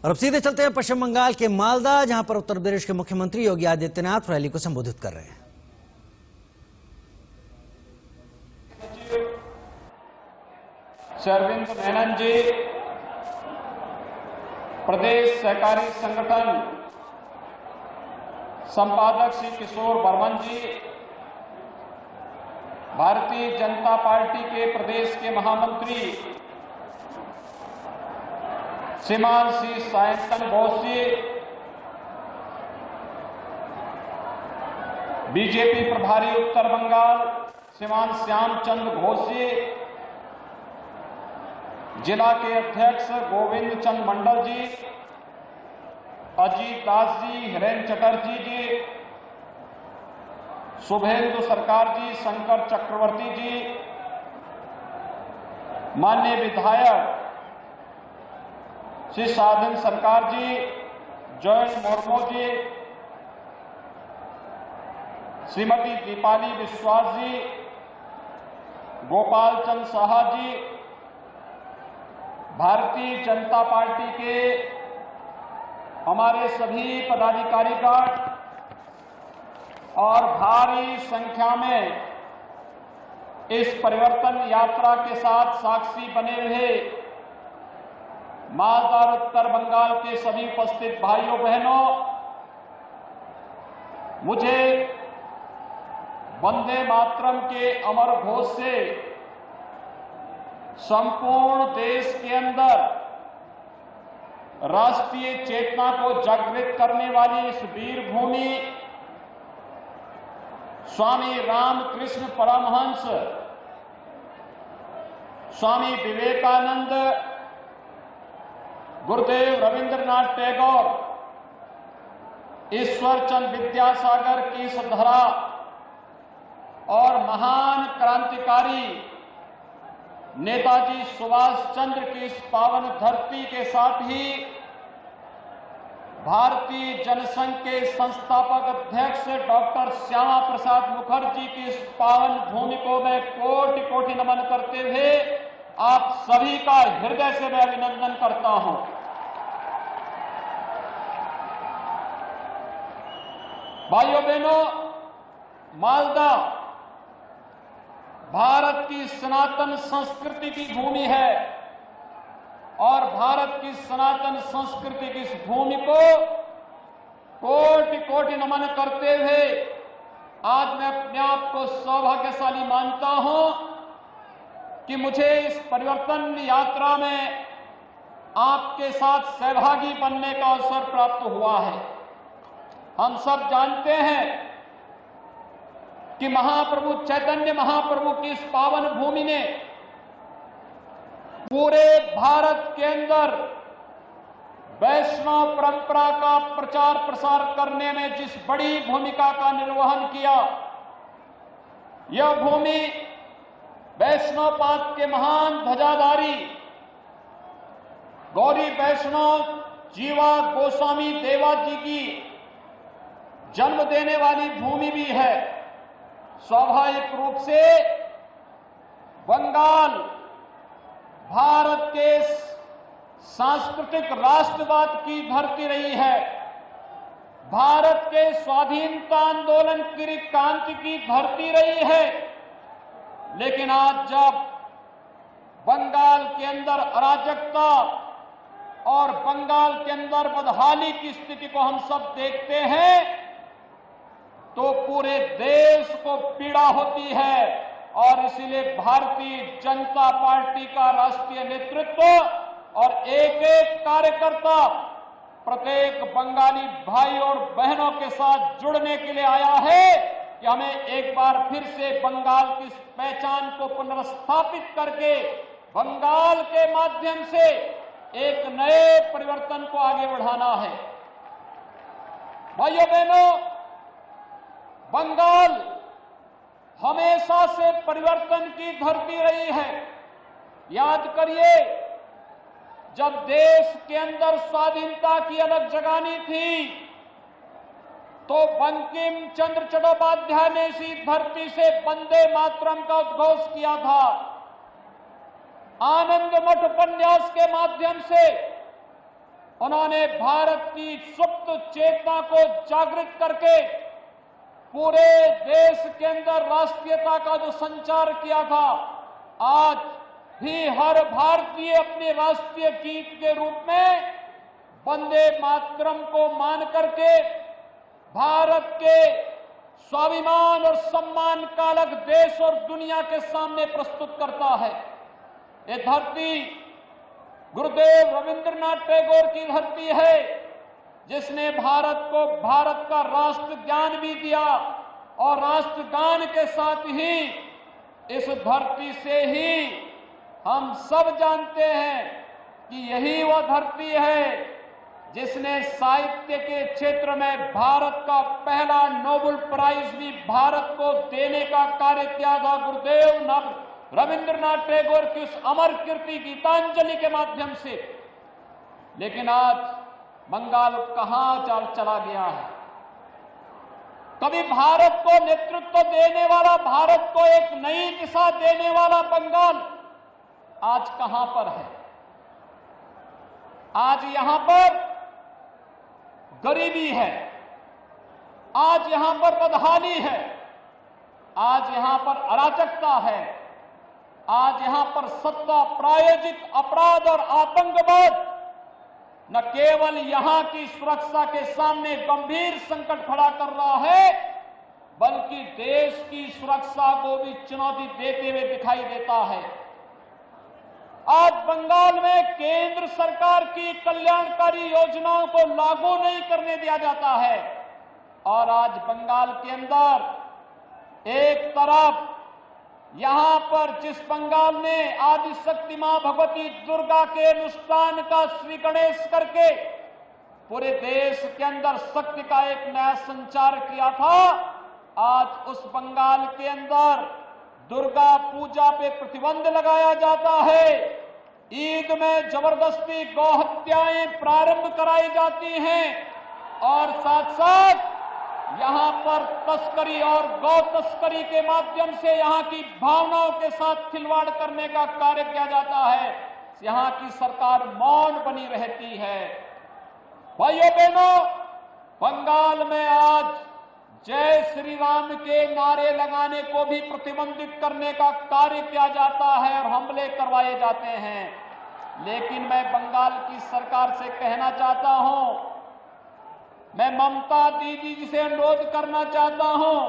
और अब सीधे चलते हैं पश्चिम बंगाल के मालदा, जहां पर उत्तर प्रदेश के मुख्यमंत्री योगी आदित्यनाथ रैली को संबोधित कर रहे हैं। अरविंद मेनन जी, प्रदेश सहकारी संगठन संपादक श्री किशोर बर्मन जी, भारतीय जनता पार्टी के प्रदेश के महामंत्री श्रीमान श्री सायंतन बोस जी, बीजेपी प्रभारी उत्तर बंगाल श्रीमान श्यामचंद्र घोष जी, जिला के अध्यक्ष गोविंद चंद मंडल जी, अजीत दास जी, हिरेन चटर्जी जी, शुभेंदु सरकार जी, शंकर चक्रवर्ती जी, माननीय विधायक श्री साधन सरकार जी, जॉय मुर्मू जी, श्रीमती दीपाली विश्वास जी, गोपाल चंद साहा जी, भारतीय जनता पार्टी के हमारे सभी पदाधिकारीगण और भारी संख्या में इस परिवर्तन यात्रा के साथ साक्षी बने हुए मालदा और उत्तर बंगाल के सभी उपस्थित भाइयों बहनों, मुझे वंदे मातरम के अमर घोष से संपूर्ण देश के अंदर राष्ट्रीय चेतना को जागृत करने वाली इस वीर भूमि स्वामी रामकृष्ण परमहंस, स्वामी विवेकानंद, गुरुदेव रविंद्रनाथ टैगोर, ईश्वरचंद विद्यासागर की इस धरा और महान क्रांतिकारी नेताजी सुभाष चंद्र की इस पावन धरती के साथ ही भारतीय जनसंघ के संस्थापक अध्यक्ष डॉक्टर श्यामा प्रसाद मुखर्जी की इस पावन भूमि को मैं कोटि कोटि नमन करते हुए आप सभी का हृदय से मैं अभिनंदन करता हूं। भाइयों बहनों, मालदा भारत की सनातन संस्कृति की भूमि है और भारत की सनातन संस्कृति की इस भूमि को कोटि कोटि नमन करते हुए आज मैं अपने आप को सौभाग्यशाली मानता हूं कि मुझे इस परिवर्तन यात्रा में आपके साथ सहभागी बनने का अवसर प्राप्त हुआ है। हम सब जानते हैं कि महाप्रभु चैतन्य महाप्रभु की इस पावन भूमि ने पूरे भारत के अंदर वैष्णव परंपरा का प्रचार प्रसार करने में जिस बड़ी भूमिका का निर्वहन किया, यह भूमि वैष्णवपाद के महान ध्वजाधारी गौरी वैष्णव जीवा गोस्वामी देवा जी की जन्म देने वाली भूमि भी है। स्वाभाविक रूप से बंगाल भारत के सांस्कृतिक राष्ट्रवाद की धरती रही है, भारत के स्वाधीनता आंदोलन की क्रांति की धरती रही है। लेकिन आज जब बंगाल के अंदर अराजकता और बंगाल के अंदर बदहाली की स्थिति को हम सब देखते हैं तो पूरे देश को पीड़ा होती है और इसीलिए भारतीय जनता पार्टी का राष्ट्रीय नेतृत्व और एक एक कार्यकर्ता प्रत्येक बंगाली भाई और बहनों के साथ जुड़ने के लिए आया है कि हमें एक बार फिर से बंगाल की पहचान को पुनर्स्थापित करके बंगाल के माध्यम से एक नए परिवर्तन को आगे बढ़ाना है। भाइयों बहनों, बंगाल हमेशा से परिवर्तन की धरती रही है। याद करिए, जब देश के अंदर स्वाधीनता की अलग जगानी थी तो बंकिम चंद्र चट्टोपाध्याय ने इसी धरती से वंदे मातरम का उद्घोष किया था। आनंद मठ उपन्यास के माध्यम से उन्होंने भारत की सुप्त चेतना को जागृत करके पूरे देश के अंदर राष्ट्रीयता का जो संचार किया था, आज भी हर भारतीय अपने राष्ट्रीय गीत के रूप में वंदे मातरम को मान करके भारत के स्वाभिमान और सम्मान का अलग देश और दुनिया के सामने प्रस्तुत करता है। ये धरती गुरुदेव रविंद्रनाथ टैगोर की धरती है, जिसने भारत को भारत का राष्ट्र ज्ञान भी दिया और राष्ट्रगान के साथ ही इस धरती से ही हम सब जानते हैं कि यही वह धरती है जिसने साहित्य के क्षेत्र में भारत का पहला नोबेल प्राइज भी भारत को देने का कार्य किया था, गुरुदेव रविंद्रनाथ टैगोर की उस अमर कीर्ति गीतांजलि के माध्यम से। लेकिन आज बंगाल कहां चला गया है? कभी भारत को नेतृत्व देने वाला, भारत को एक नई दिशा देने वाला बंगाल आज कहां पर है? आज यहां पर गरीबी है, आज यहां पर बदहाली है, आज यहां पर अराजकता है, आज यहां पर सत्ता प्रायोजित अपराध और आतंकवाद न केवल यहां की सुरक्षा के सामने गंभीर संकट खड़ा कर रहा है, बल्कि देश की सुरक्षा को भी चुनौती देते हुए दिखाई देता है। आज बंगाल में केंद्र सरकार की कल्याणकारी योजनाओं को लागू नहीं करने दिया जाता है और आज बंगाल के अंदर एक तरफ यहां पर जिस बंगाल ने आदि शक्ति मां भगवती दुर्गा के अनुष्ठान का श्री गणेश करके पूरे देश के अंदर शक्ति का एक नया संचार किया था, आज उस बंगाल के अंदर दुर्गा पूजा पे प्रतिबंध लगाया जाता है। ईद में जबरदस्ती गौ हत्याएं प्रारंभ कराई जाती हैं और साथ साथ यहां पर तस्करी और गौ तस्करी के माध्यम से यहां की भावनाओं के साथ खिलवाड़ करने का कार्य किया जाता है। यहां की सरकार मौन बनी रहती है। भाइयों बहनों, बंगाल में आज जय श्री राम के नारे लगाने को भी प्रतिबंधित करने का कार्य किया जाता है और हमले करवाए जाते हैं। लेकिन मैं बंगाल की सरकार से कहना चाहता हूं, मैं ममता दीदी जी से अनुरोध करना चाहता हूं,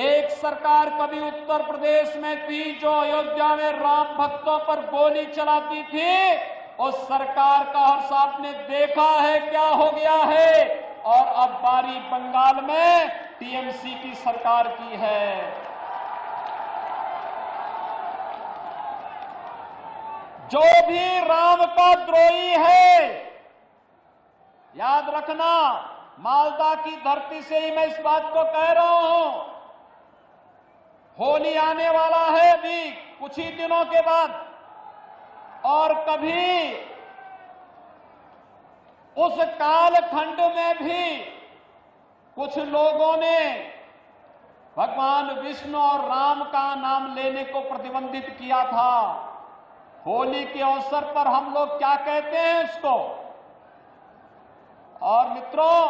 एक सरकार कभी उत्तर प्रदेश में थी जो अयोध्या में राम भक्तों पर गोली चलाती थी, उस सरकार का हर्ष आपने देखा है क्या हो गया है। और अब बारी बंगाल में टीएमसी की सरकार की है। जो भी राम का द्रोही है, याद रखना, मालदा की धरती से ही मैं इस बात को कह रहा हूं, होली आने वाला है अभी कुछ ही दिनों के बाद, और कभी उस कालखंड में भी कुछ लोगों ने भगवान विष्णु और राम का नाम लेने को प्रतिबंधित किया था। होली के अवसर पर हम लोग क्या कहते हैं इसको। और मित्रों,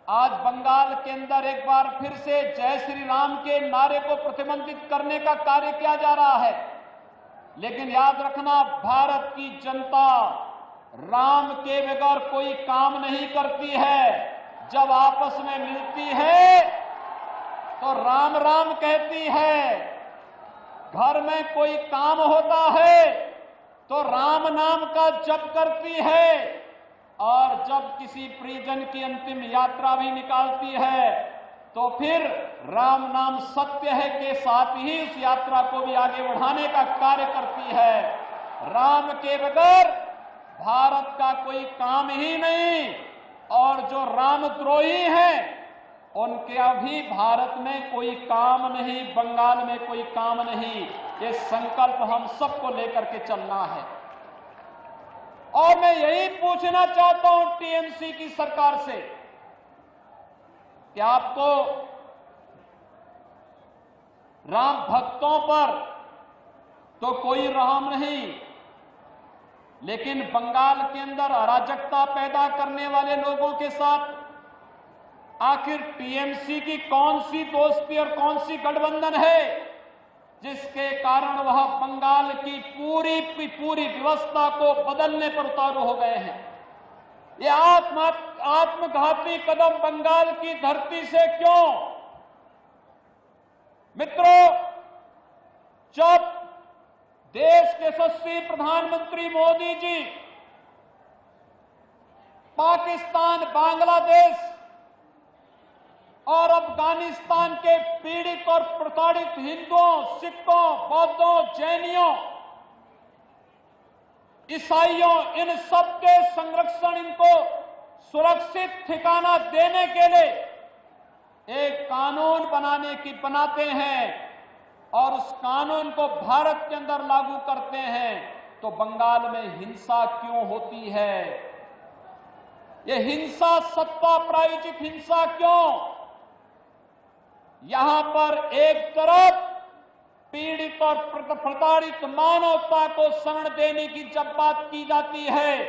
आज बंगाल के अंदर एक बार फिर से जय श्री राम के नारे को प्रतिबंधित करने का कार्य किया जा रहा है। लेकिन याद रखना, भारत की जनता राम के बगैर कोई काम नहीं करती है। जब आपस में मिलती है तो राम राम कहती है, घर में कोई काम होता है तो राम नाम का जप करती है, और जब किसी परिजन की अंतिम यात्रा भी निकालती है तो फिर राम नाम सत्य है के साथ ही उस यात्रा को भी आगे बढ़ाने का कार्य करती है। राम के बगैर भारत का कोई काम ही नहीं, और जो रामद्रोही हैं उनके अभी भारत में कोई काम नहीं, बंगाल में कोई काम नहीं। ये संकल्प हम सबको लेकर के चलना है। और मैं यही पूछना चाहता हूं टीएमसी की सरकार से कि आपको राम भक्तों पर तो कोई रहम नहीं, लेकिन बंगाल के अंदर अराजकता पैदा करने वाले लोगों के साथ आखिर टीएमसी की कौन सी दोस्ती और कौन सी गठबंधन है जिसके कारण वह बंगाल की पूरी व्यवस्था को बदलने पर उतारू हो गए हैं। ये आत्मघाती कदम बंगाल की धरती से क्यों? मित्रों, जब देश के यशस्वी प्रधानमंत्री मोदी जी पाकिस्तान, बांग्लादेश और अफगानिस्तान के पीड़ित और प्रताड़ित हिंदुओं, सिखों, बौद्धों, जैनियों, ईसाइयों, इन सबके संरक्षण, इनको सुरक्षित ठिकाना देने के लिए एक कानून बनाते हैं और उस कानून को भारत के अंदर लागू करते हैं, तो बंगाल में हिंसा क्यों होती है? ये हिंसा सत्ता प्रायोजित हिंसा क्यों? यहां पर एक तरफ पीड़ित और प्रताड़ित मानवता को शरण देने की जब बात की जाती है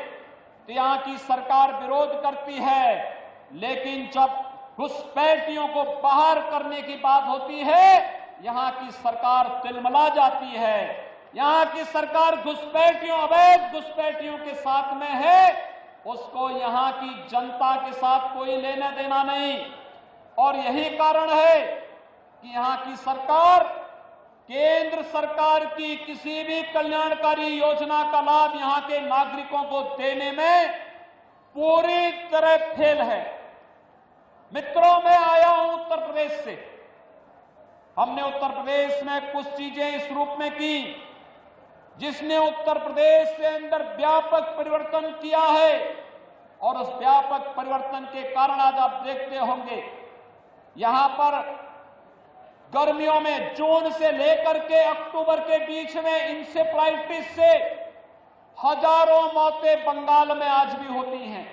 तो यहां की सरकार विरोध करती है, लेकिन जब घुसपैठियों को बाहर करने की बात होती है यहां की सरकार तिलमिला जाती है। यहां की सरकार घुसपैठियों, अवैध घुसपैठियों के साथ में है, उसको यहां की जनता के साथ कोई लेना देना नहीं। और यही कारण है कि यहां की सरकार केंद्र सरकार की किसी भी कल्याणकारी योजना का लाभ यहां के नागरिकों को देने में पूरी तरह फेल है। मित्रों, मैं आया हूं उत्तर प्रदेश से। हमने उत्तर प्रदेश में कुछ चीजें इस रूप में की जिसने उत्तर प्रदेश के अंदर व्यापक परिवर्तन किया है, और उस व्यापक परिवर्तन के कारण आज आप देखते होंगे यहां पर गर्मियों में जून से लेकर के अक्टूबर के बीच में इंसेफ्लाइटिस से हजारों मौतें बंगाल में आज भी होती हैं,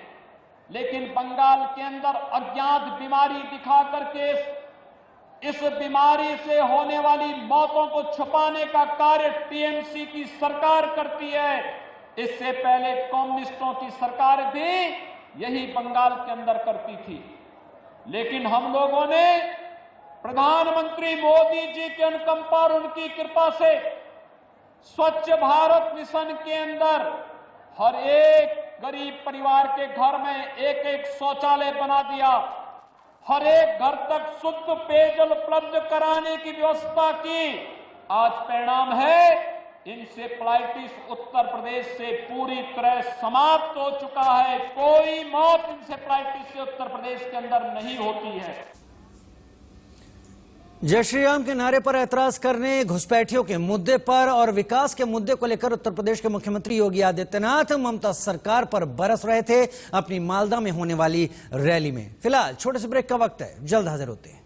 लेकिन बंगाल के अंदर अज्ञात बीमारी दिखा करके इस बीमारी से होने वाली मौतों को छुपाने का कार्य टीएमसी की सरकार करती है। इससे पहले कम्युनिस्टों की सरकार भी यही बंगाल के अंदर करती थी, लेकिन हम लोगों ने प्रधानमंत्री मोदी जी के अनुकंपा और उनकी कृपा से स्वच्छ भारत मिशन के अंदर हर एक गरीब परिवार के घर में एक एक शौचालय बना दिया, हर एक घर तक शुद्ध पेयजल उपलब्ध कराने की व्यवस्था की। आज परिणाम है इंसेफ्लाइटिस उत्तर प्रदेश से पूरी तरह समाप्त हो चुका है। कोई मौत इंसेफ्लाइटिस से उत्तर प्रदेश के अंदर नहीं होती है। जय श्री राम के नारे पर ऐतराज करने, घुसपैठियों के मुद्दे पर और विकास के मुद्दे को लेकर उत्तर प्रदेश के मुख्यमंत्री योगी आदित्यनाथ ममता सरकार पर बरस रहे थे अपनी मालदा में होने वाली रैली में। फिलहाल छोटे से ब्रेक का वक्त है, जल्द हाजिर होते हैं।